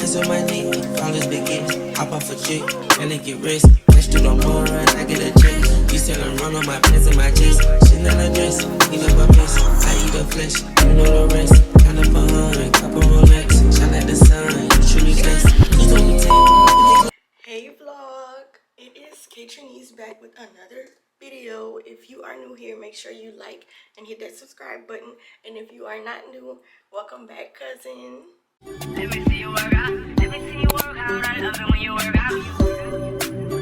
Hands on my knee, all this big get. Hop off a chick, and get rich. Catch through the moon, run, I get a check. You still run on my pants and my chest. Shit not a dress, you never miss. I eat the flesh, you know the rest. Count up 100, couple Rolex. Shine like the sun, you truly blessed. You told me 10. Hey vlog, it is ktranesee back with another video. If you are new here, make sure you like and hit that subscribe button. And if you are not new, welcome back, cousin. Let me see you work out. Let me see you work out. I love it when you work out.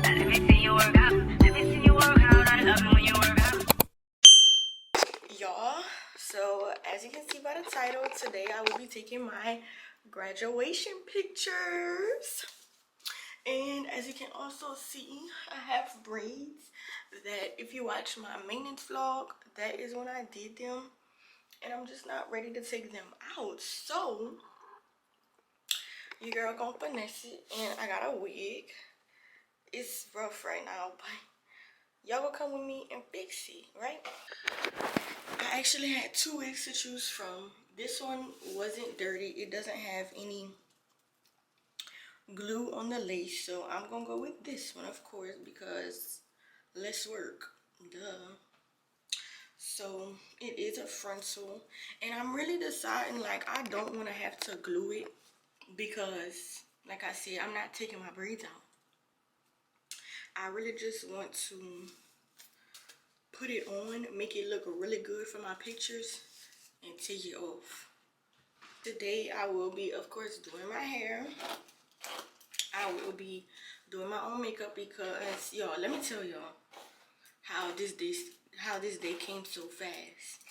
Let me see you work out. Let me see you work out. I love it when you work out. Y'all, so as you can see by the title, today I will be taking my graduation pictures. And as you can also see, I have braids that if you watch my maintenance vlog, that is when I did them. And I'm just not ready to take them out. So, your girl gonna finesse it. And I got a wig. It's rough right now, but y'all gonna come with me and fix it, right? I actually had two wigs to choose from. This one wasn't dirty. It doesn't have any glue on the lace, so I'm gonna go with this one, of course, because less work, duh. So it is a frontal, and I'm really deciding, like, I don't want to have to glue it because, like I said, I'm not taking my braids out. I really just want to put it on, make it look really good for my pictures, and take it off. Today I will be, of course, doing my hair. I will be doing my own makeup because, y'all, let me tell y'all how this day came so fast.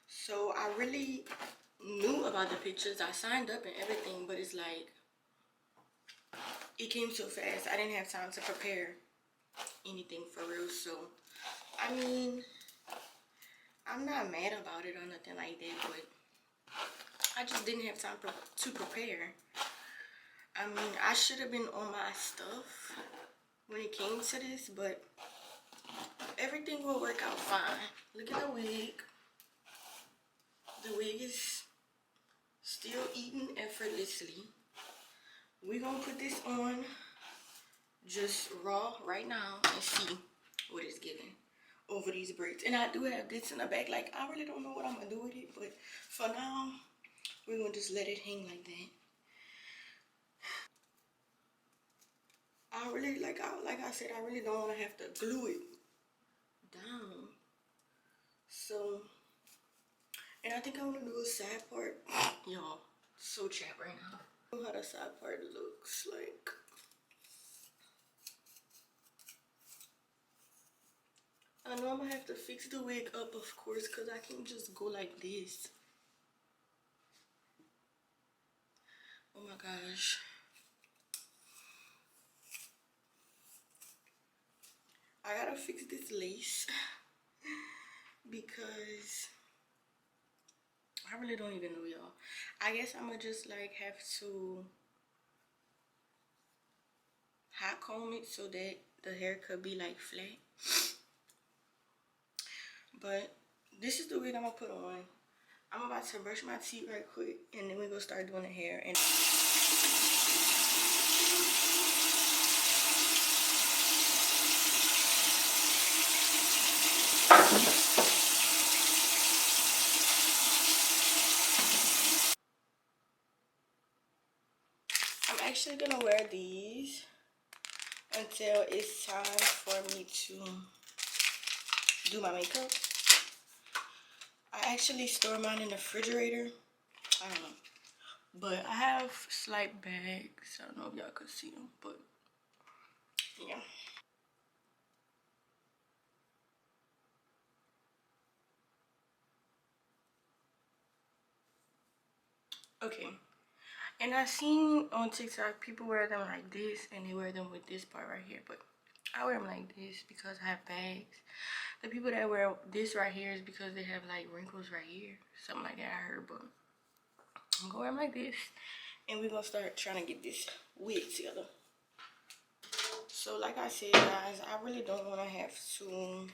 So I really knew about the pictures. I signed up and everything, but it's like it came so fast. I didn't have time to prepare anything for real. So I mean, I'm not mad about it or nothing like that, but I just didn't have time to prepare. I mean, I should have been on my stuff when it came to this, but everything will work out fine. Look at the wig. The wig is still eating effortlessly. We're gonna put this on just raw right now and see what it's giving over these braids. And I do have this in the back. Like, I really don't know what I'm gonna do with it, but for now, we're gonna just let it hang like that. I really, like I said, I really don't want to have to glue it down. So, and I think I want to do a side part. Y'all, so chapped right now. I don't know how the side part looks like. I know I'm gonna have to fix the wig up, of course, because I can't just go like this. Oh my gosh. I gotta fix this lace because I really don't even know, y'all. I guess I'm gonna just like have to hot comb it so that the hair could be like flat. But this is the wig I'm gonna put on. I'm about to brush my teeth right quick and then we're gonna start doing the hair. And I'm actually gonna wear these until it's time for me to do my makeup. I actually store mine in the refrigerator. I don't know. But I have slight bags. I don't know if y'all could see them, but yeah. Okay. And I've seen on TikTok people wear them like this and they wear them with this part right here. But I wear them like this because I have bags. The people that wear this right here is because they have like wrinkles right here. Something like that I heard, but I'm gonna wear them like this. And we're gonna start trying to get this wig together. So like I said, guys, I really don't want to have to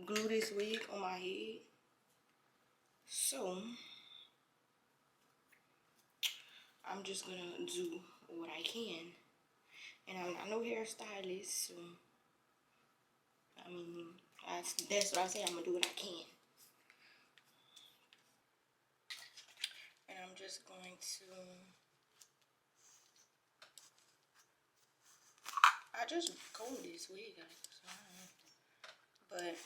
glue this wig on my head. So I'm just gonna do what I can. And I'm not no hairstylist, so I mean, that's what I say. I'm gonna do what I can. And I'm just going to. I just combed this wig out, so but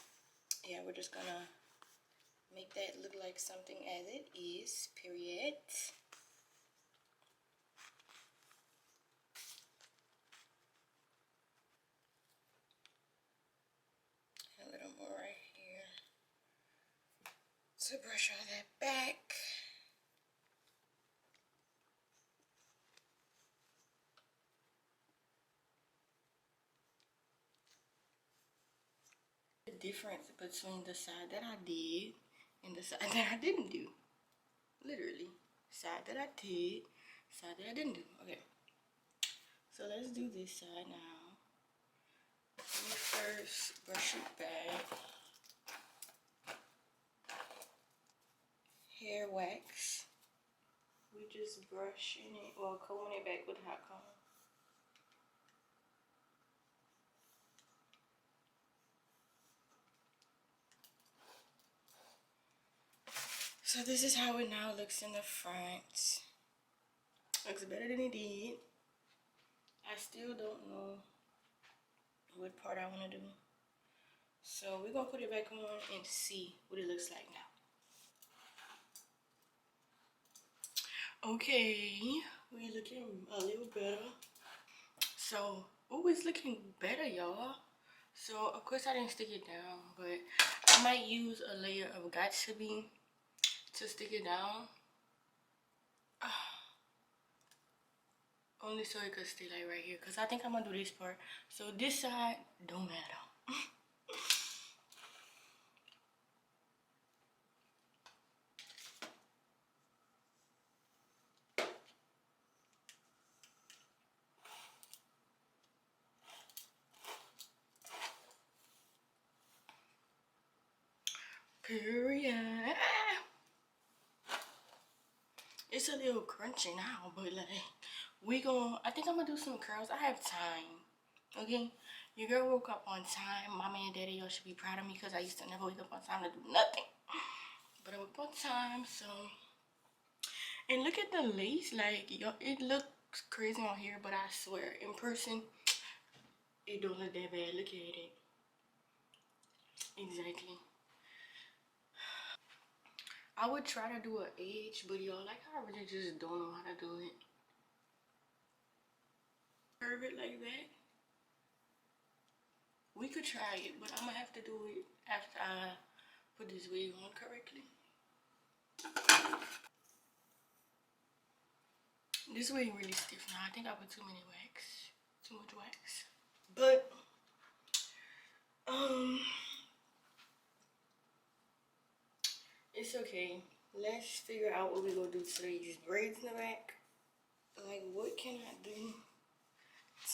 yeah, we're just gonna make that look like something as it is. Period. A little more right here to brush all that back. The difference between the side that I did and the side that I didn't do. Literally. Side that I did, side that I didn't do. Okay. So let's do this side now. Let me first brush it back. Hair wax. We just brushing it, well, combing it back with a hot comb. So this is how it now looks in the front. Looks better than it did. I still don't know what part I want to do. So we're going to put it back on and see what it looks like now. Okay, we're looking a little better. So, oh, it's looking better, y'all. So, of course, I didn't stick it down, but I might use a layer of Got To Be to stick it down. Only so it could stay like right here, because I think I'm going to do this part. So, this side don't matter. Period. It's a little crunchy now, but like, I think I'm gonna do some curls. I have time, okay? Your girl woke up on time. Mommy and daddy, y'all should be proud of me because I used to never wake up on time to do nothing. But I woke up on time, so. And look at the lace, like, yo, it looks crazy on here, but I swear, in person, it don't look that bad. Look at it. Exactly. I would try to do an edge, but y'all, like, I really just don't know how to do it. Curve it like that. We could try it, but I'm gonna have to do it after I put this wig on correctly. This wig really stiff now. I think I put too much wax. But it's okay. Let's figure out what we're gonna do to these braids in the back. Like, what can I do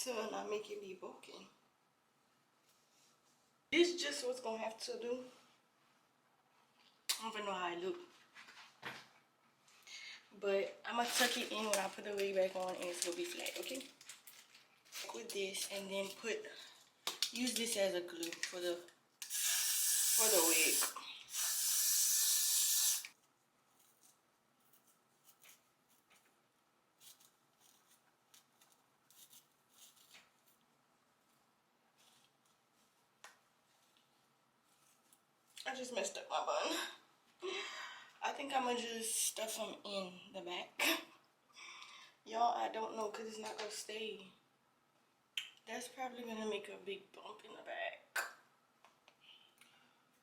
to not make it be bulky? This just what's gonna have to do. I don't even know how I look. But I'm gonna tuck it in when I put the wig back on and it's gonna be flat, okay? With this and then use this as a glue for the wig. I just messed up my bun. I think I'm gonna just stuff them in the back. Y'all, I don't know because it's not gonna stay. That's probably gonna make a big bump in the back.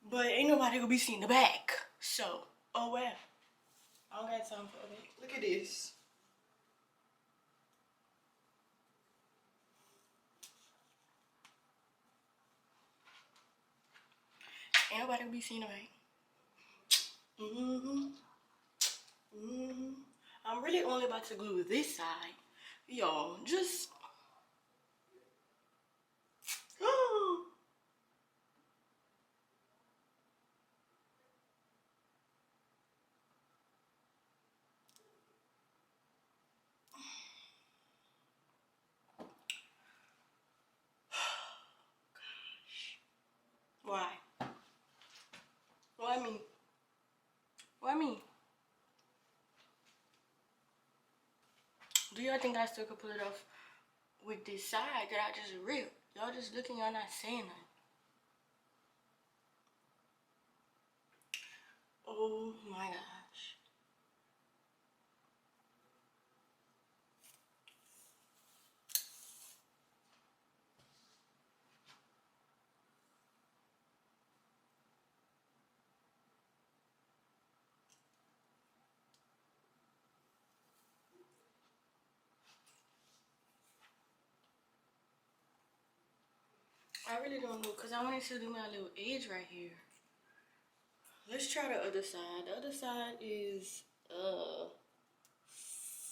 But ain't nobody gonna be seeing the back. So, oh well. I don't got time for it. Look at this. Ain't nobody gonna be seeing the back. I'm really only about to glue this side. Y'all, just Why? Why me? Why me? Do y'all think I still could pull it off with this side that I just ripped? Y'all just looking, y'all not saying nothing. Oh my gosh. I really don't know, because I wanted to do my little edge right here. Let's try the other side. The other side is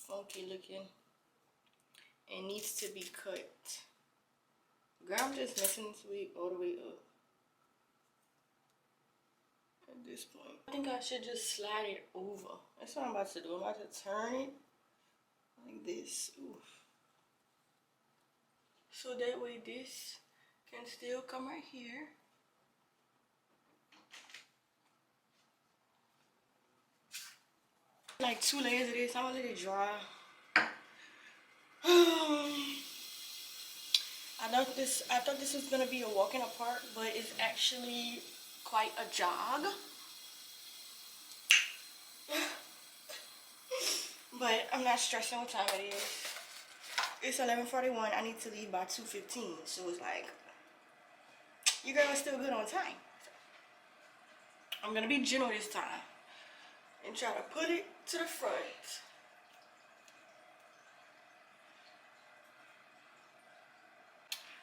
funky looking and needs to be cut. Girl, I'm just messing this wig all the way up at this point. I think I should just slide it over. That's what I'm about to do. I'm about to turn it like this. Oof. So that way this can still come right here. Like 2 layers of this. I'm gonna let it dry. I thought this was gonna be a walk in the park, but it's actually quite a jog. But I'm not stressing what time it is. It's 11:41. I need to leave by 2:15. So it's like, your girl is still good on time. I'm gonna be gentle this time and try to put it to the front.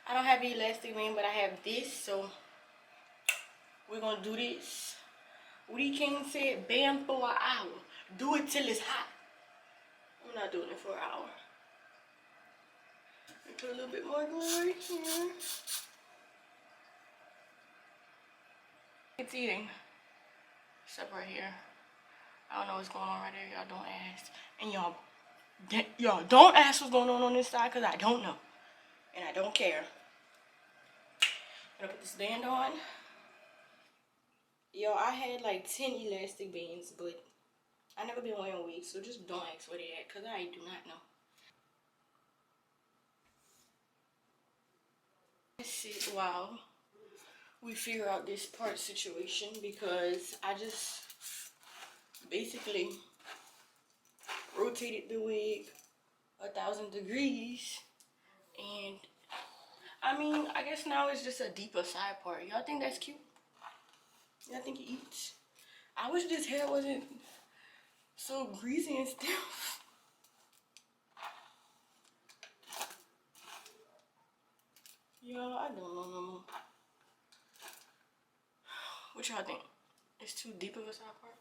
I don't have elastic band, but I have this, so we're gonna do this. Woody King said, band for an hour. Do it till it's hot. I'm not doing it for an hour. Put a little bit more glue right here. It's eating. Except right here. I don't know what's going on right there. Y'all don't ask. And y'all don't ask what's going on this side, because I don't know. And I don't care. I'm gonna put this band on. Yo, I had like 10 elastic bands, but I never been wearing wigs, so just don't ask where they at, because I do not know. Let's see, wow. We figure out this part situation, because I just basically rotated the wig 1,000 degrees, and I mean, I guess now it's just a deeper side part. Y'all think that's cute? Y'all think it eats? I wish this hair wasn't so greasy and stiff. Y'all, I don't know no more. What y'all think? It's too deep of a side part?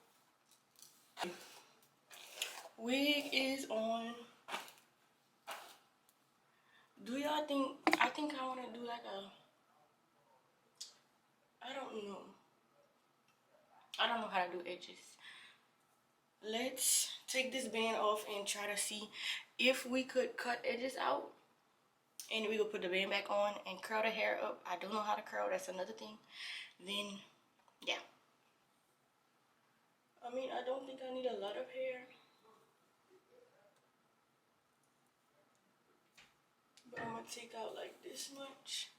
Wig is on. Do y'all think, I think I want to do like a, I don't know. I don't know how to do edges. Let's take this band off and try to see if we could cut edges out. And we will put the band back on and curl the hair up. I don't know how to curl, that's another thing. Then, yeah. I mean, I don't think I need a lot of hair. But I'm gonna take out like this much.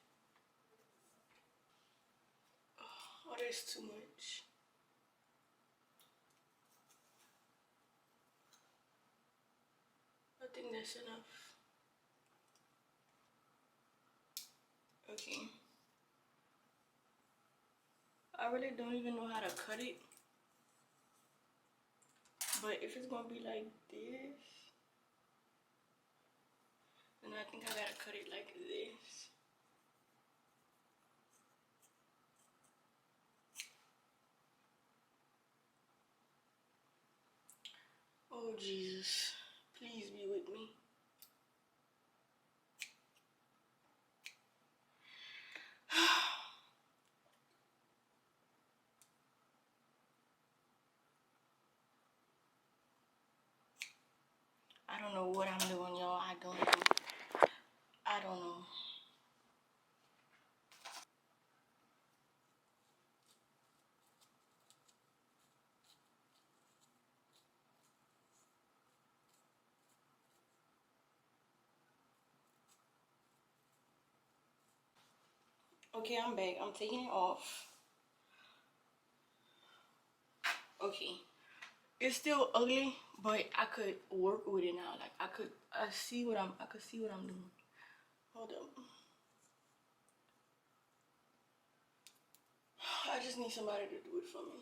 Oh, that's too much. I think that's enough. Okay. I really don't even know how to cut it. But if it's gonna be like this, then I think I gotta cut it like this. Oh Jesus, please be with me. I don't know what I'm doing, y'all. I don't know. I don't know. Okay, I'm back. I'm taking it off. Okay. It's still ugly, but I could work with it now. Like I could see what I'm doing. Hold up. I just need somebody to do it for me.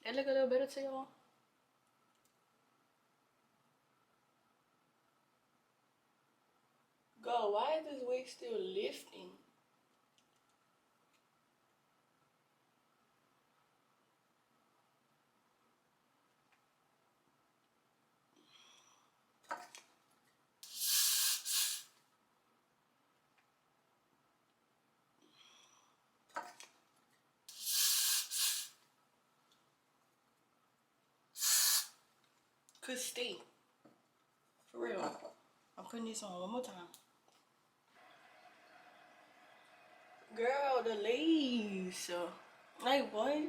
That look a little better to y'all? Girl, why is this wig still lifting? Could stay. For real. I'm putting this on one more time. Girl, the lace. Like what?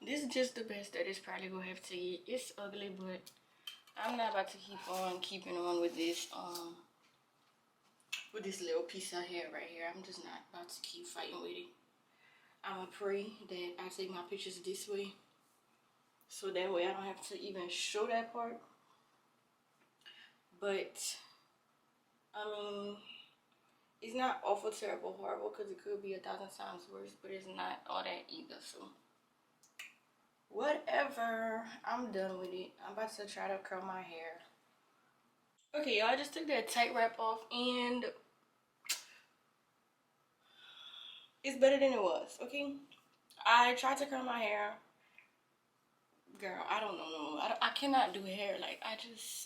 This is just the best that it's probably gonna have to get. It's ugly, but I'm not about to keeping on with this little piece of hair right here. I'm just not about to keep fighting with it. I'ma pray that I take my pictures this way, so that way I don't have to even show that part. But I mean, it's not awful, terrible, horrible, because it could be 1,000 times worse, but it's not all that either. So whatever, I'm done with it. I'm about to try to curl my hair. Okay, y'all, I just took that tight wrap off, and it's better than it was. Okay, I tried to curl my hair. Girl, I don't know. I cannot do hair. Like,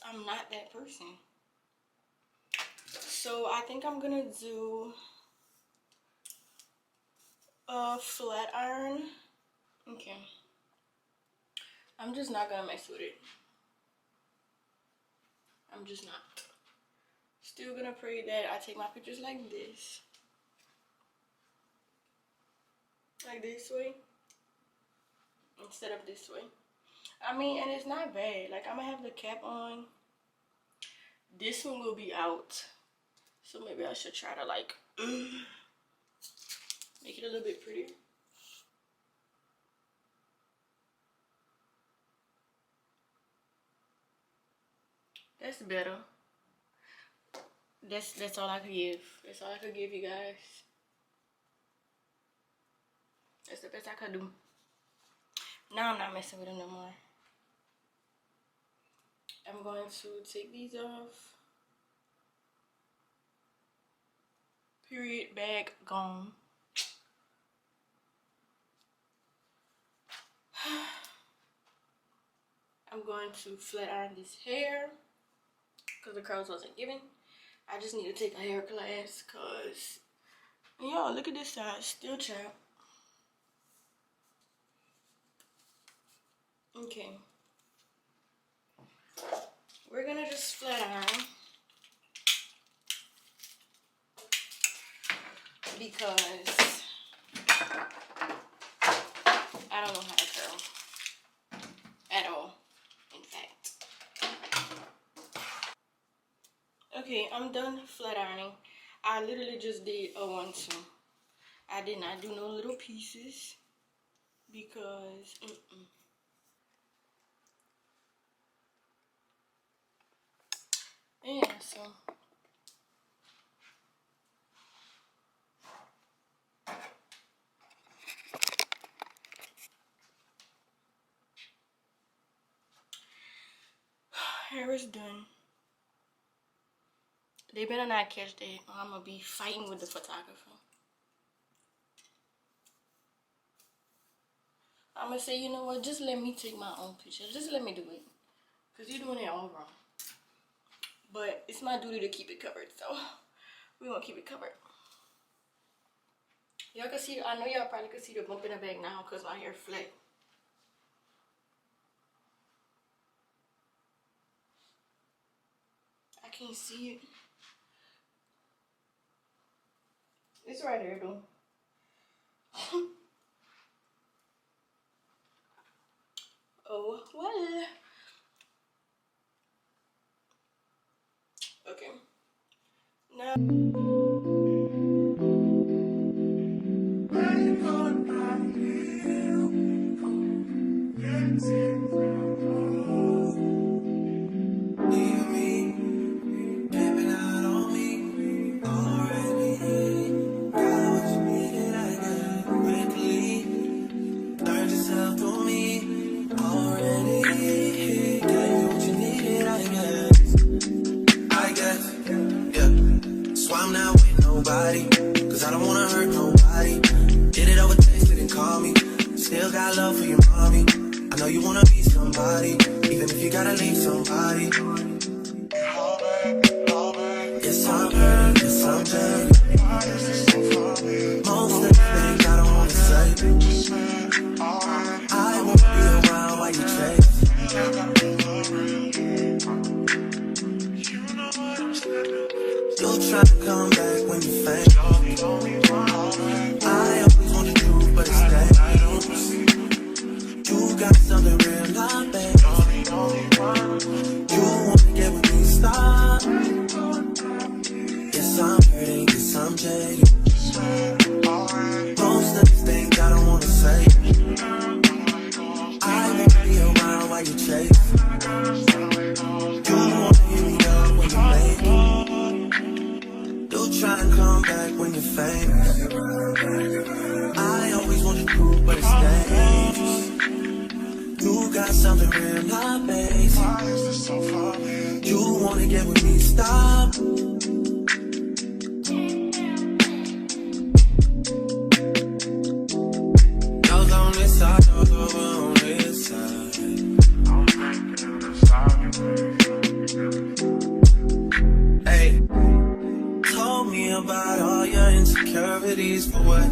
I'm not that person. So I think I'm gonna do a flat iron. Okay. I'm just not gonna mess with it. I'm just not. Still gonna pray that I take my pictures like this. Like this way. Instead of this way. I mean, and it's not bad. Like, I'm gonna have the cap on. This one will be out. So maybe I should try to, like, make it a little bit prettier. That's better. That's all I could give. That's all I could give you guys. That's the best I could do. Now I'm not messing with them no more. I'm going to take these off. Period, bag, gone. I'm going to flat iron this hair because the curls wasn't given. I just need to take a hair class because, y'all, look at this side, still chapped. Okay. We're gonna just flat iron because I don't know how to curl at all, in fact. Okay, I'm done flat ironing. I literally just did a 1-2. I did not do no little pieces because yeah, so hair is done. They better not catch that, or I'm gonna be fighting with the photographer. I'm gonna say, you know what, just let me take my own picture. Just let me do it. Because you're doing it all wrong. But it's my duty to keep it covered, so we're gonna keep it covered. Y'all can see, I know y'all probably can see the bump in the back now because my hair flat. I can't see it. It's right there though. Oh well. Okay. Now cause I don't wanna hurt nobody. Did it over text, didn't call me. Still got love for your mommy. I know you wanna be somebody, even if you gotta leave somebody. Yes, I'm hurt, yes, I'm dead. Most of the things I don't wanna say. I won't be around while you chase. You'll try to come back when you faint. I always want the truth, but it's dangerous. You got something real, not bad. You wanna get with me, stop. Yes, I'm hurting, yes, I'm jaded. Most of these things I don't wanna say. I won't be around while you chase. You wanna hear me up when you make it. You'll try to come back when you're famous. I always want the truth, but it's dangerous. You got something real, not basic. You wanna get with me, stop. Those on this side, those over on this side. Hey, told me about all your insecurities, for what?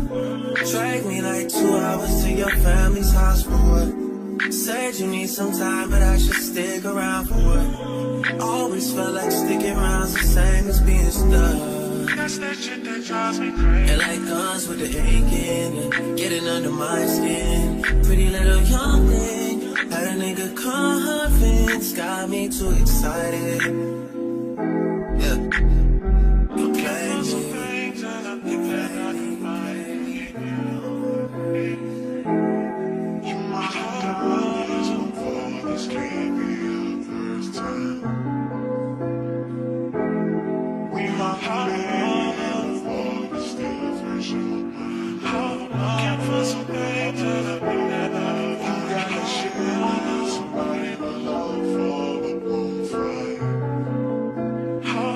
Drag me like 2 hours to your family's house, for what? Said you need some time, but I should stick around, for what? Always felt like sticking around's the same as being stuck. That's that shit that drives me crazy. And like guns with the aching and getting under my skin. Pretty little young thing, had a nigga convinced, got me too excited. Yeah, you play me. You play me. You my heart is on for this can't be our first time. We my heart for this different show. How looking for some things that I've been that you got that shit with somebody but love for the wolf, right? How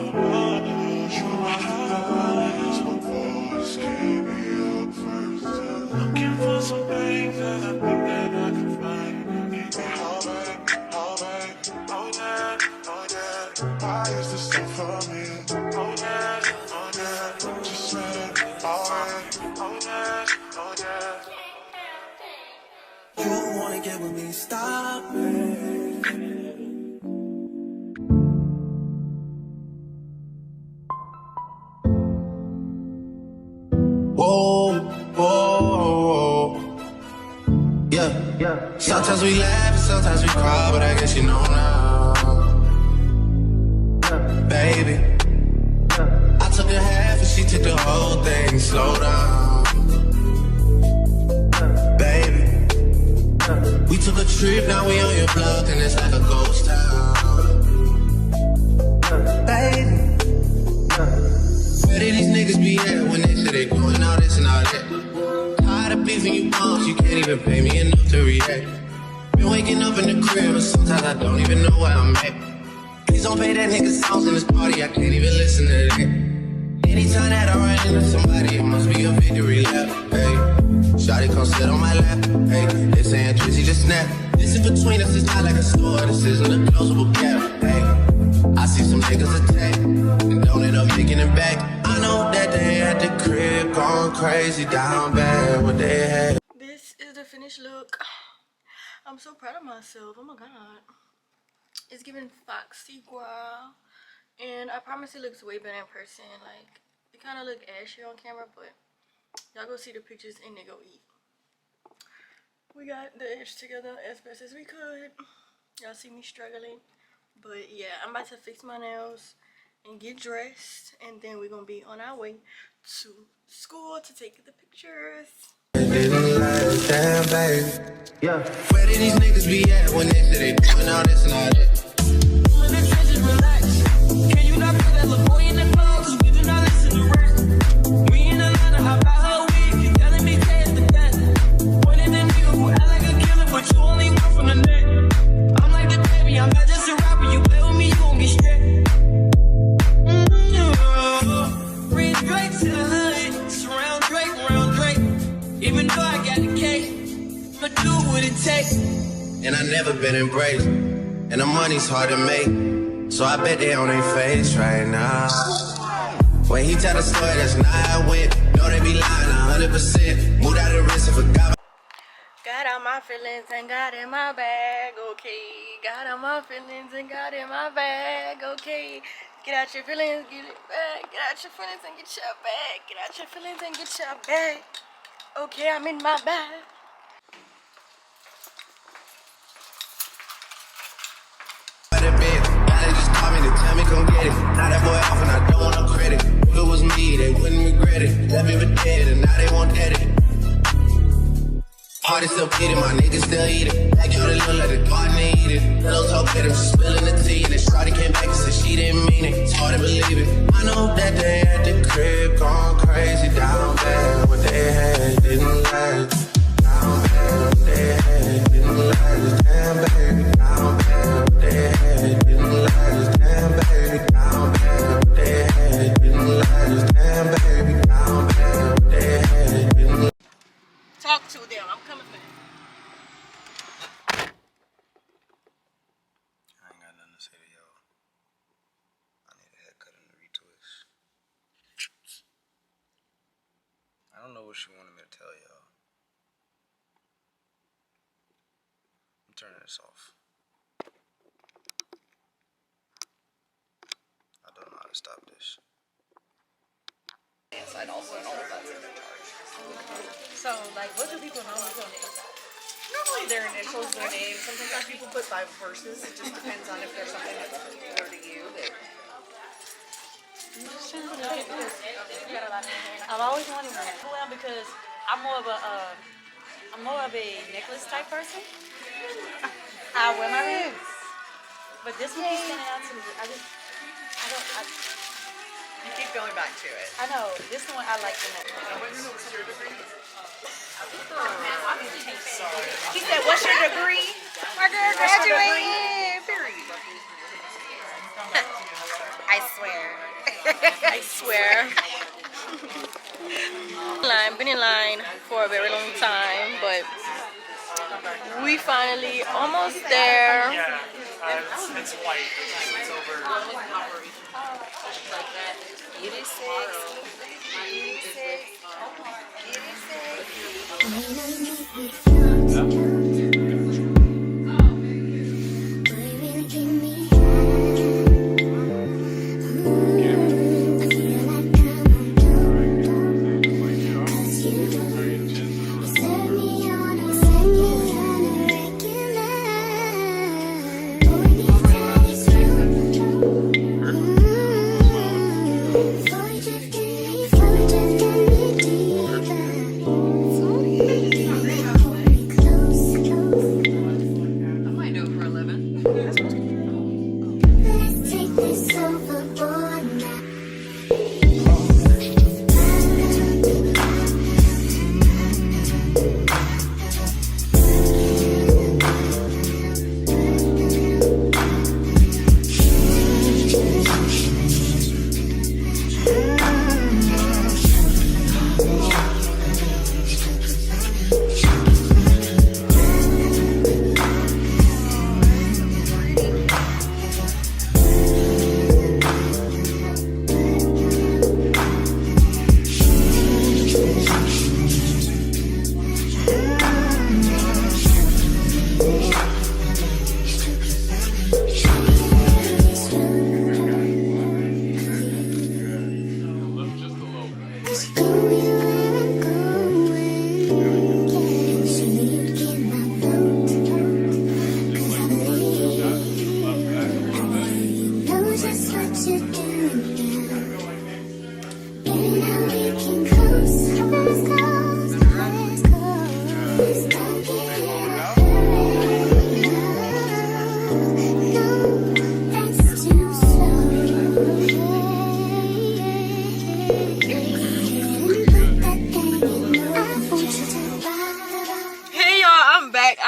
you my heart is on for this can't be our first time. Looking for some things that I think that I can find. Oh yeah, why is this so funny? Oh yeah, just said it, alright. Oh yeah. You wanna get with me, stop it. Whoa. Yeah. Sometimes we laugh and sometimes we cry, but I guess you know now. Baby, I took a half and she took the whole thing. Slow down. Baby, we took a trip, now we on your block and it's like a ghost town. Baby, where did these niggas be at when they say they doing all this and all that? Tired of beefing you bums, you can't even pay me enough to react. Been waking up in the crib and sometimes I don't even know where I'm at. Please don't play that nigga songs in this party, I can't even listen to that. Anytime that I run into somebody, it must be a victory lap. Hey, shawty come sit on my lap. Hey, they saying Drizzy just snap. This in between us is not like a store, this isn't a closable gap. Hey, I see some niggas attack and don't end up making it back. I know that they at the crib going crazy down bad what they had. This is the finished look. I'm so proud of myself. Oh my god. It's giving foxy girl. And I promise it looks way better in person. Like, it kind of look ashy on camera, but y'all go see the pictures and they go eat. We got the edge together as best as we could. Y'all see me struggling. But yeah, I'm about to fix my nails and get dressed. And then we're going to be on our way to school to take the pictures. Damn, baby. Yeah. Where did these niggas be at when they say they doing all this and all that? Relax. Can you not put that little boy in the club? Cause we do not listen to rap. We in Atlanta, how about her wig? You telling me taste the best. Pointing at you, act like a killer, but you only one from the neck. I'm like the baby, I'm not just a rapper. You play with me, you gon' get stripped. Bring Drake to the hood. Surround Drake, round Drake. Even though I got the cake, I'ma do what it takes. And I never been embraced. And the money's hard to make. So I bet they on their face right now. When he tell the story, that's not how it went. No, they be lying 100%. Moved out of the wrist and forgot. Got out my feelings and got in my bag, okay. Got out my feelings and got in my bag, okay. Get out your feelings, get it back. Get out your feelings and get your bag. Get out your feelings and get your bag. Okay, I'm in my bag. Tell me come get it. Now that boy off and I don't want no credit. If it was me, they wouldn't regret it. Left me for dead and now they won't get it. Party still bleeding, my niggas still eat it. Like yo, they look like the garden they eat it. Little talk with him, she spilling the tea. And then Shawty came back and said she didn't mean it. It's hard to believe it. I know that they at the crib going crazy down bad. What they had didn't last. Down bad, what they had didn't last. Damn baby, down bad, what they had didn't last. Damn baby, down bad, what they had didn't last. Damn baby, down bad, what they had didn't last. Talk to them. I'm coming for them. I ain't got nothing to say to y'all. I need a haircut and a retwist. I don't know what she wanted me to tell y'all. I'm turning this off. I don't know how to stop this. Inside also, and all of that's in the charge. So, like, what do people normally put on the inside? Normally their initials, their name. Sometimes people put Bible verses. It just depends on if there's something that's particular to you. I've always wanted one. Well, because I'm more of a necklace type person. I wear my rings, but this one keeps standing out to me. You keep going back to it. I know this one. I like the necklace. He said, "What's your degree?" My girl graduated. Period. I swear. I swear. Been in line for a very long time, but we finally almost there. Yeah, it's white. It's over. Close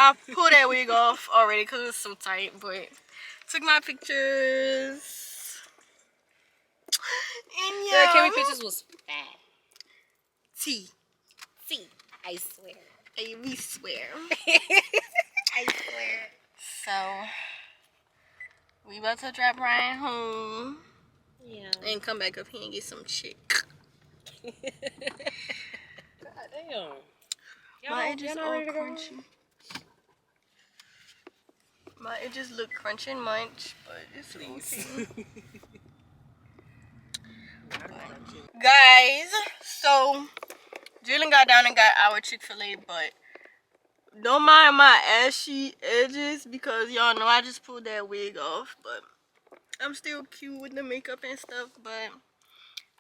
I pulled that wig off already because it's so tight, but took my pictures. And The yeah, Kimmy pictures was bad. T. See, I swear. Hey, we swear. I swear. So, we about to drop Ryan home. Yeah. And come back up here and get some chick. God damn. My edges all crunchy. My edges look crunchy and munch, but it's okay. Guys, so Jalen got down and got our Chick-fil-A, but don't mind my ashy edges because y'all know I just pulled that wig off, but I'm still cute with the makeup and stuff. But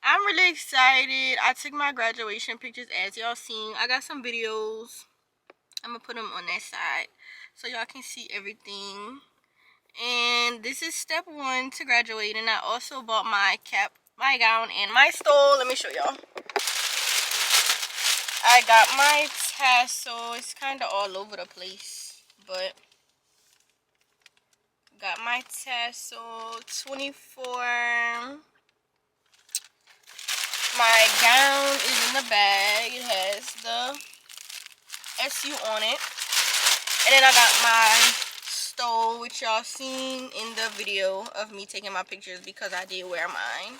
I'm really excited. I took my graduation pictures, as y'all seen. I got some videos. I'm gonna put them on that side so y'all can see everything. And this is step 1 to graduate. And I also bought my cap, my gown, and my stole. Let me show y'all. I got my tassel. It's kind of all over the place, but got my tassel. 24. My gown is in the bag. It has the SU on it. And then I got my stole, which y'all seen in the video of me taking my pictures because I did wear mine.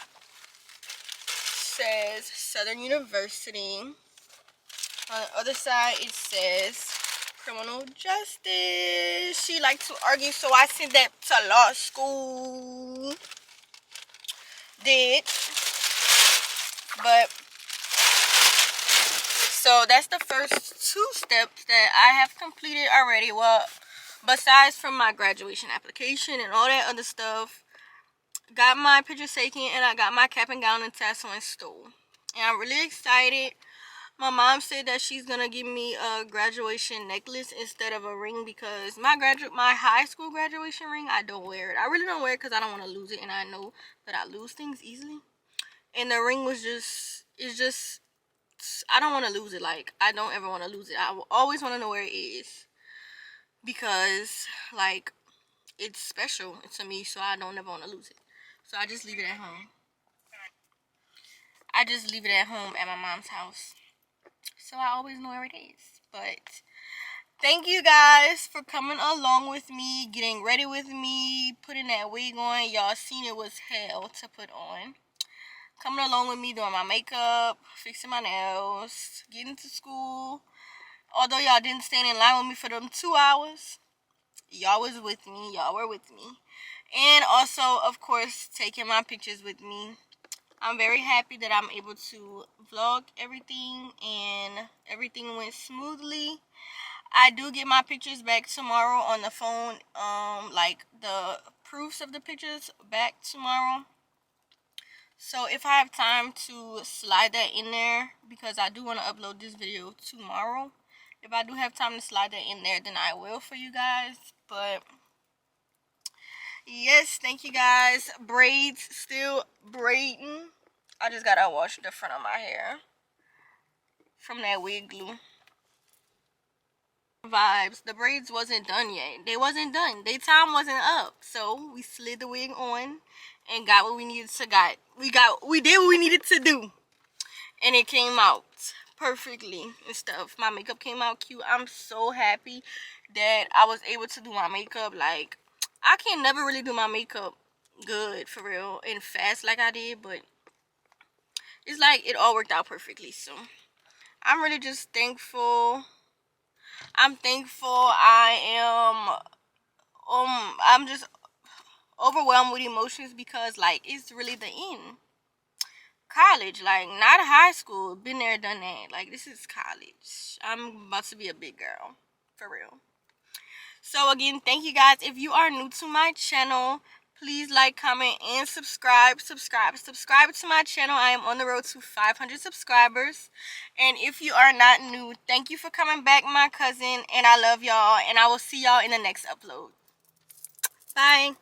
Says Southern University. On the other side it says criminal justice. She liked to argue, so I sent that to law school. Did. But so that's the first 2 steps that I have completed already. Well, besides from my graduation application and all that other stuff, got my pictures taken and I got my cap and gown and tassel and stole. And I'm really excited. My mom said that she's gonna give me a graduation necklace instead of a ring because my high school graduation ring, I don't wear it. I really don't wear it because I don't want to lose it, and I know that I lose things easily. And the ring was just I don't want to lose it. Like, I don't ever want to lose it. I will always want to know where it is because, like, it's special to me, so I don't ever want to lose it. So I just leave it at home. I just leave it at home at my mom's house, so I always know where it is. But thank you guys for coming along with me, getting ready with me, putting that wig on. Y'all seen it was hell to put on. Coming along with me, doing my makeup, fixing my nails, getting to school. Although y'all didn't stand in line with me for them 2 hours, y'all was with me. Y'all were with me. And also, of course, taking my pictures with me. I'm very happy that I'm able to vlog everything and everything went smoothly. I do get my pictures back tomorrow on the phone, like the proofs of the pictures back tomorrow. So if I have time to slide that in there, because I do want to upload this video tomorrow. If I do have time to slide that in there, then I will for you guys. But yes, thank you guys. Braids, still braiding. I just gotta wash the front of my hair from that wig glue. Vibes. The braids wasn't done yet. They wasn't done. Their time wasn't up. So we slid the wig on and got what we needed to got. We did what we needed to do. And it came out perfectly and stuff. My makeup came out cute. I'm so happy that I was able to do my makeup. Like, I can never really do my makeup good for real and fast like I did, but it's like it all worked out perfectly. So I'm really just thankful. I'm thankful. I'm just overwhelmed with emotions because, like, it's really the end. College, like, not high school. Been there, done that. Like, this is college. I'm about to be a big girl, for real. So again, thank you guys. If you are new to my channel, please like, comment, and subscribe to my channel. I am on the road to 500 subscribers. And if you are not new, thank you for coming back, my cousin, and I love y'all, and I will see y'all in the next upload. Bye.